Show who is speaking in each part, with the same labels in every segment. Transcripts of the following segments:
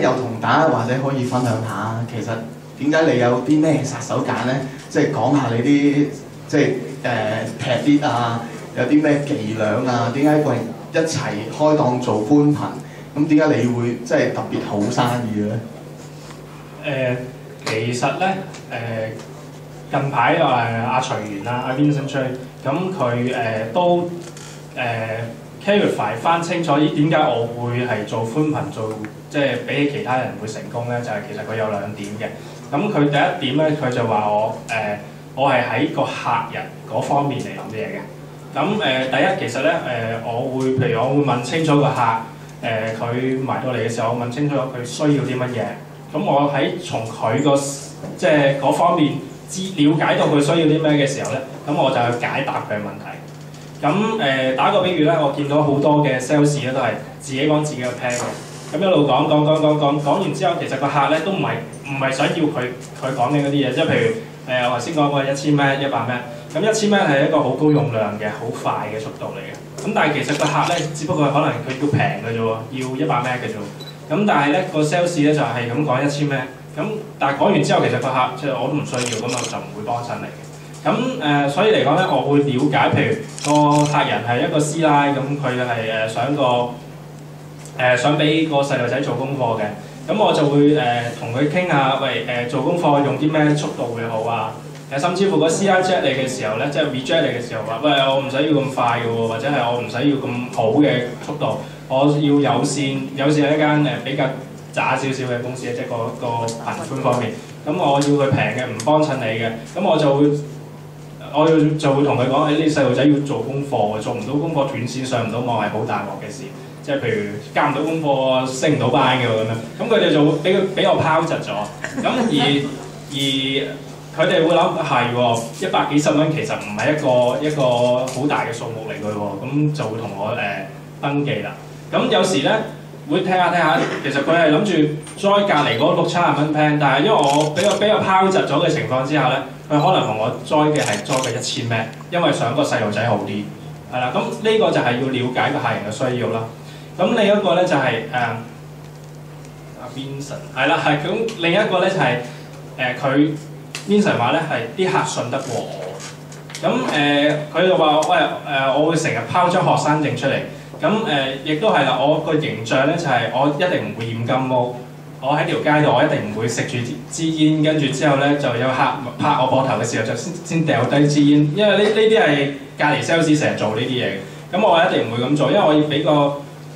Speaker 1: 有同大家或者可以分享下，其實點解你有啲咩殺手鐧咧？即係講下你啲即係劈啲啊，有啲咩伎倆啊？點解一齊開檔做寬頻？咁點解你會即係特別好生意咧？
Speaker 2: 其實咧近排阿徐源啦，阿 Vincent Chui， 咁佢都clarify 翻清楚，咦點解我會係做寬頻做，即係比起其他人會成功咧？就係、其實佢有兩點嘅。咁佢第一點咧，佢就話我係喺個客人嗰方面嚟諗嘢嘅。咁第一其實咧譬如我會問清楚個客，佢埋到嚟嘅時候，我問清楚佢需要啲乜嘢。咁我喺從佢個即係嗰方面了解到佢需要啲咩嘅時候咧，咁我就去解答佢嘅問題。咁打個比喻咧，我見到好多嘅 sales 咧都係自己講自己嘅 plan 嘅，咁一路講完之後，其實個客咧都唔係想要佢講嘅嗰啲嘢，即係譬如我頭先講過1000 M、100 M， 咁1000 M 係一個好高用量嘅、好快嘅速度嚟嘅。咁但係其實個客咧，只不過可能佢要平嘅啫喎，要100 M 嘅啫喎。咁但係咧個 sales 咧就係咁講1000 M， 咁但係講完之後，其實個客即係我都唔需要，咁我就唔會幫襯你嘅。咁所以嚟講咧，我會了解，譬如個客人係一個師奶，咁佢係想俾個細路仔做功課嘅，咁我就會同佢傾下，喂做功課用啲咩速度會好啊？甚至乎個師奶 reject 你嘅時候咧，即係 reject 你嘅時候話，喂我唔使要咁快嘅喎，或者係我唔使要咁好嘅速度，我要有線係一間比較渣少少嘅公司，即係個頻寬方面，咁我要佢平嘅，唔幫襯你嘅，咁我就會同佢講，呢啲細路仔要做功課，做唔到功課斷線上唔到網係好大鑊嘅事，即係譬如交唔到功課升唔到班嘅喎咁樣，咁佢哋就會俾我拋窒咗，咁而佢哋會諗係喎，100幾十蚊其實唔係一個好大嘅數目嚟嘅喎，咁就會同我登記啦。咁有時咧會聽下，其實佢係諗住 join 隔離嗰600-700蚊 plan， 但係因為我比較拋窒咗嘅情況之下咧，佢可能同我 join 嘅係 join 嘅1000 蚊，因為想個細路仔好啲，係啦。咁呢個就係要了解個客人嘅需要啦。咁另一個咧就係阿 Vincent 係啦，係咁另一個咧就係佢 Vincent 話咧係啲客信得過我，咁佢就話喂我會成日拋張學生證出嚟。咁亦都係啦，我個形象咧就係我一定唔會染金毛，我喺條街度我一定唔會食住支煙，跟住之後咧就有客拍我膊頭嘅時候就先掉低支煙，因為呢啲係隔離 sales 成日做呢啲嘢嘅，咁我一定唔會咁做，因為我要俾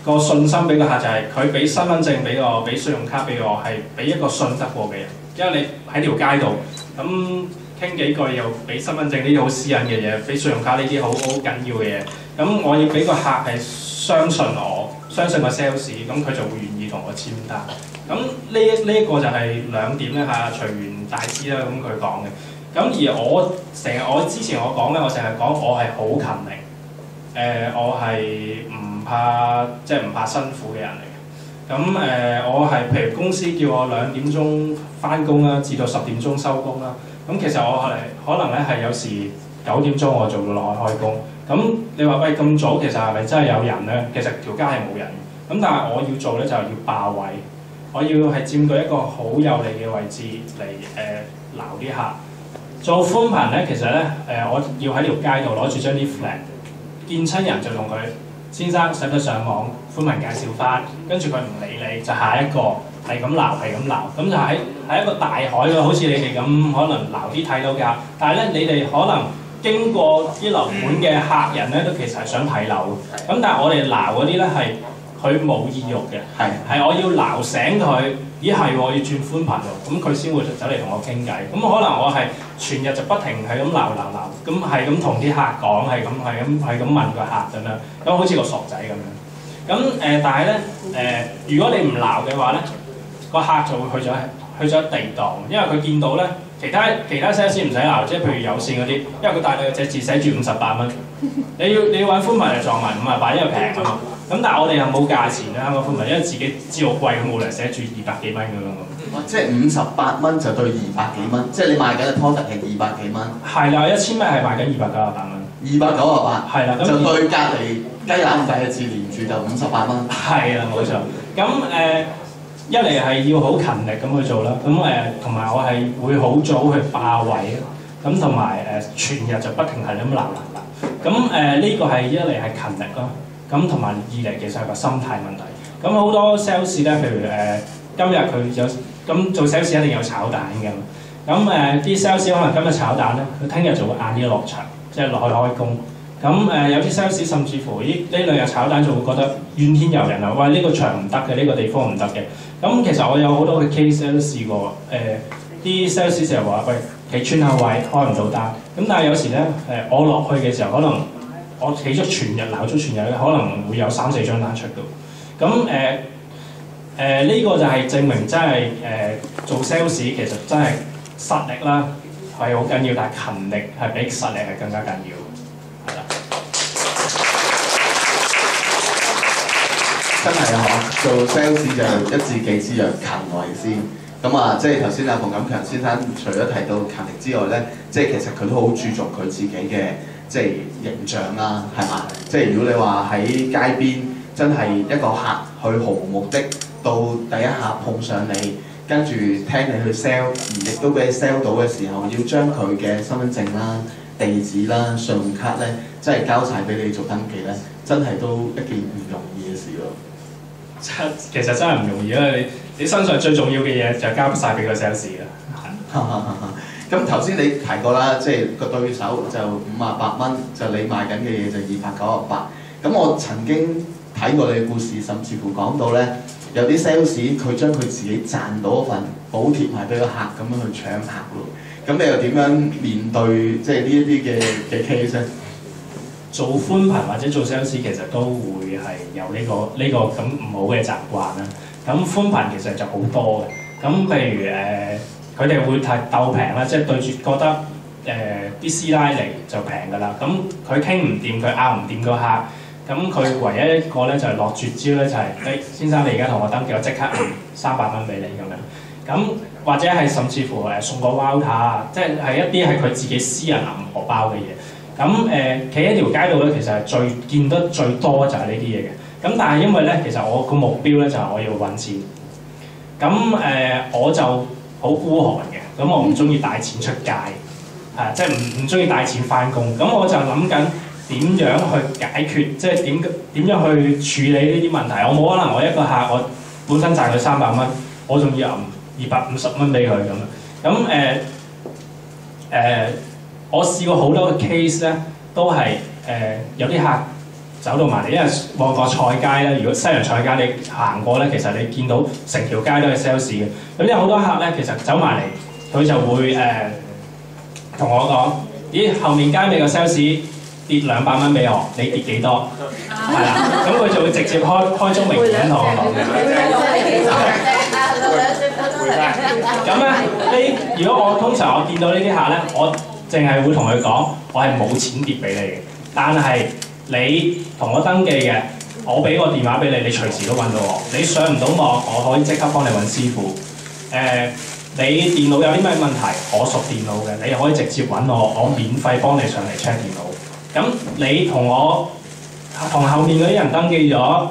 Speaker 2: 個信心俾個客，就係佢俾身份證俾我，俾信用卡俾我，係俾一個信得過嘅人，因為你喺條街度咁傾幾句又俾身份證呢啲好私隱嘅嘢，俾信用卡呢啲好緊要嘅嘢，咁我要俾個客係相信我，相信個 sales， 咁佢就會願意同我簽單。咁呢一個就係兩點咧嚇，隨緣大師啦，咁佢講嘅。咁而我之前我講咧，我成日講我係好勤力，我係唔怕辛苦嘅人嚟嘅。咁我係譬如公司叫我2點鐘翻工啦，至到10點鐘收工啦。咁其實我係可能咧係有時9點鐘我做到落去開工。咁你話喂咁早，其實係咪真係有人咧？其實條街係冇人。咁但係我要做咧就係要霸位，我要係佔據一個好有利嘅位置嚟撈啲客。做寬頻咧，其實咧我要喺條街度攞住張 leaflet， 見親人就同佢先生使唔使上網寬頻介紹翻，跟住佢唔理你，就下一個係咁撈，咁就喺一個大海喎，好似你哋咁可能撈啲睇到㗎，但係咧你哋可能經過啲樓盤嘅客人咧，都其實係想睇樓，咁但係我哋撈嗰啲咧係佢冇意欲嘅，係我要撈醒佢，咦係我要轉寬頻喎，咁佢先會走嚟同我傾偈，咁可能我係全日就不停係咁撈，咁係咁同啲客講，係咁問個客咁樣，咁好似個傻仔咁樣，咁但係咧如果你唔撈嘅話咧，個客就會去咗地檔，因為佢見到咧。其他 sales 唔使鬧，即係譬如有線嗰啲，因為佢大概隻字寫住58蚊，你要揾寬頻嚟撞埋58，因為平啊嘛。咁但係我哋又冇價錢啦，香港寬頻，因為自己知道貴，佢冇嚟寫住200幾蚊咁樣。
Speaker 1: 即係58蚊就對200幾蚊，即係你賣緊嘅 product 係200幾蚊。係
Speaker 2: 啦，1000蚊係賣緊298蚊。
Speaker 1: 298。係啦，就對隔離雞腩仔嘅字連住就58蚊。
Speaker 2: 係啦，冇錯。咁一嚟係要好勤力咁去做啦，咁同埋我係會好早去霸位，咁同埋全日就不停係咁鬧，咁呢個係一嚟係勤力咯，咁同埋二嚟其實係個心態問題。咁好多 sales 咧，譬如今日佢有咁做 sales 一定有炒蛋嘅，咁啲 sales 可能今日炒蛋咧，佢聽日就會晏啲落場，即係落去開工。咁有啲 sales 甚至乎呢兩日炒蛋就會覺得怨天尤人啊！喂，呢個場唔得嘅，呢個地方唔得嘅。咁其實我有好多嘅 case 都試過，啲 sales 成日話喂，企穿下位開唔到單。咁但係有時咧我落去嘅時候，可能我企咗全日鬧咗全日咧，可能會有3-4張單出到。咁呢個就係證明真係做 sales 其實真係實力啦係好緊要，但係勤力係比實力係更加緊要。
Speaker 1: 真係啊！做 sales 就一字記之曰勤為先。咁啊，即係頭先阿馮錦強先生除咗提到勤力之外咧，即係其實佢都好注重佢自己嘅即係形象啦，係嘛？即係如果你話喺街邊真係一個客去毫無目的到第一下碰上你，跟住聽你去 sell， 而亦都俾你 sell 到嘅時候，要將佢嘅身份證啦、地址啦、信用卡咧，真係交晒俾你做登記咧，真係都一件唔容易嘅事咯。
Speaker 2: 其實真係唔容易，因為你身上最重要嘅嘢就交晒俾個 sales 啦。
Speaker 1: 咁頭先你提過啦，即係個對手就58蚊，就你賣緊嘅嘢就298。咁我曾經睇過你嘅故事，甚至乎講到咧，有啲 sales 佢將佢自己賺到嗰份補貼埋俾個客咁樣去搶客咯。咁你又點樣面對即係呢一啲嘅 case 咧？
Speaker 2: 做寬頻或者做 sales 其實都會係有呢個咁唔好嘅習慣啦。咁寬頻其實就好多嘅。咁譬如佢哋會鬥平啦，即係對住覺得啲師奶嚟就平㗎啦。咁佢傾唔掂，佢拗唔掂個客，咁佢唯一一個咧就係落絕招咧，就係先生你而家同我登記，我即刻300蚊俾你咁樣。咁或者係甚至乎送個 voucher 啊，即係一啲係佢自己私人銀荷包嘅嘢。咁企喺條街度咧，其實係見得最多就係呢啲嘢嘅。咁但係因為咧，其實我個目標咧就係我要揾錢。咁我就好孤寒嘅，咁我唔中意帶錢出街，即係唔中意帶錢翻工。咁我就諗緊點樣去解決，即係點樣去處理呢啲問題。我冇可能我一個客我本身賺佢300蚊，我仲要250蚊俾佢咁樣。咁我試過好多嘅 case 咧，都係有啲客走到埋嚟，因為旺角菜街咧，如果西洋菜街你行過咧，其實你見到成條街都係 sales 嘅。咁有好多客咧，其實走埋嚟，佢就會同我講：咦，後面街尾個 sales 跌200蚊俾我，你跌幾多？係啦，咁佢就會直接開宗明義同我講嘅。咁咧，如果我通常我見到呢啲客咧，我淨係會同佢講，我係冇錢跌俾你嘅，但係你同我登記嘅，我俾個電話俾你，你隨時都揾到我。你上唔到網，我可以即刻幫你揾師傅。你電腦有啲咩問題，我熟電腦嘅，你可以直接揾我，我免費幫你上嚟 check 電腦。咁你同後面嗰啲人登記咗，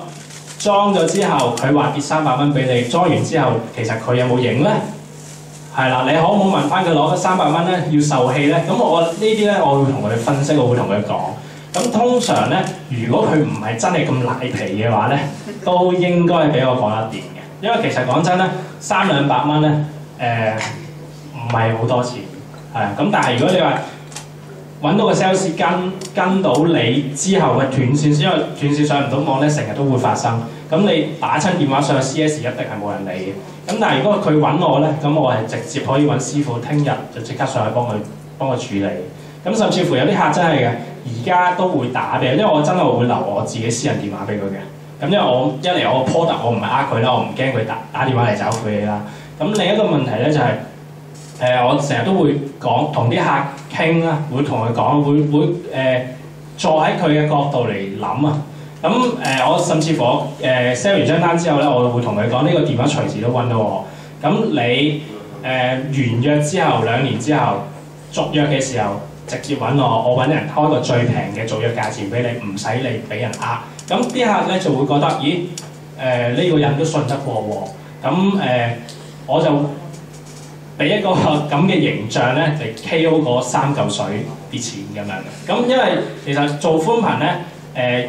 Speaker 2: 裝咗之後，佢話跌300蚊俾你，裝完之後，其實佢有冇影咧？係啦，你可唔可以問翻佢攞300蚊咧？要受氣咧？咁我呢啲咧，我會同佢分析，我會同佢講。咁通常咧，如果佢唔係真係咁賴皮嘅話咧，都應該俾我講得掂嘅。因為其實講真咧，300-200蚊咧，唔係好多錢，係啊。咁但係如果你話揾到個 sales 跟到你之後嘅斷線，因為斷線上唔到網咧，成日都會發生。咁你打親電話上去 CS 一定係冇人理嘅。咁但係如果佢揾我咧，咁我係直接可以揾師傅，聽日就即刻上去幫佢處理。咁甚至乎有啲客真係嘅，而家都會打俾我，因為我真係會留我自己私人電話俾佢嘅。咁因為我一嚟我個 product 我唔係佢啦，我唔驚佢打電話嚟找佢你啦。咁另一個問題咧就係、我成日都會講同啲客傾啦，會同佢講，會坐喺佢嘅角度嚟諗啊。咁我甚至乎sell 完張單之後咧，我會同佢講呢個電話隨時都揾到我。咁你完約之後2年之後續約嘅時候，直接揾我揾人開個最平嘅續約價錢俾你，唔使你俾人呃。咁啲客咧就會覺得，咦呢個人都信得過喎。我就俾一個咁嘅形象咧嚟 KO 嗰3嚿水跌錢咁樣嘅。咁因為其實做寬頻咧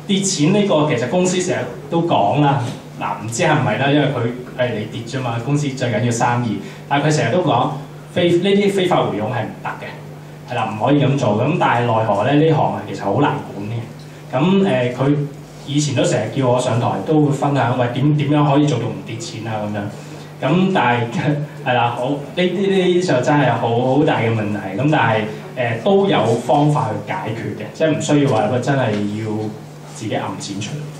Speaker 2: 跌錢呢個其實公司成日都講啦，嗱唔知係唔係啦，因為佢係你跌啫嘛，公司最緊要生意，但係佢成日都講呢啲非法回傭係唔得嘅，係啦，唔可以咁做。咁但係奈何咧呢行其實好難管嘅。咁佢以前都成日叫我上台都會分享，喂點樣可以做到唔跌錢啊咁樣。咁但係係啦，好呢啲就真係好大嘅問題。咁但係都有方法去解決嘅，即係唔需要話真係要自己揞錢出嚟。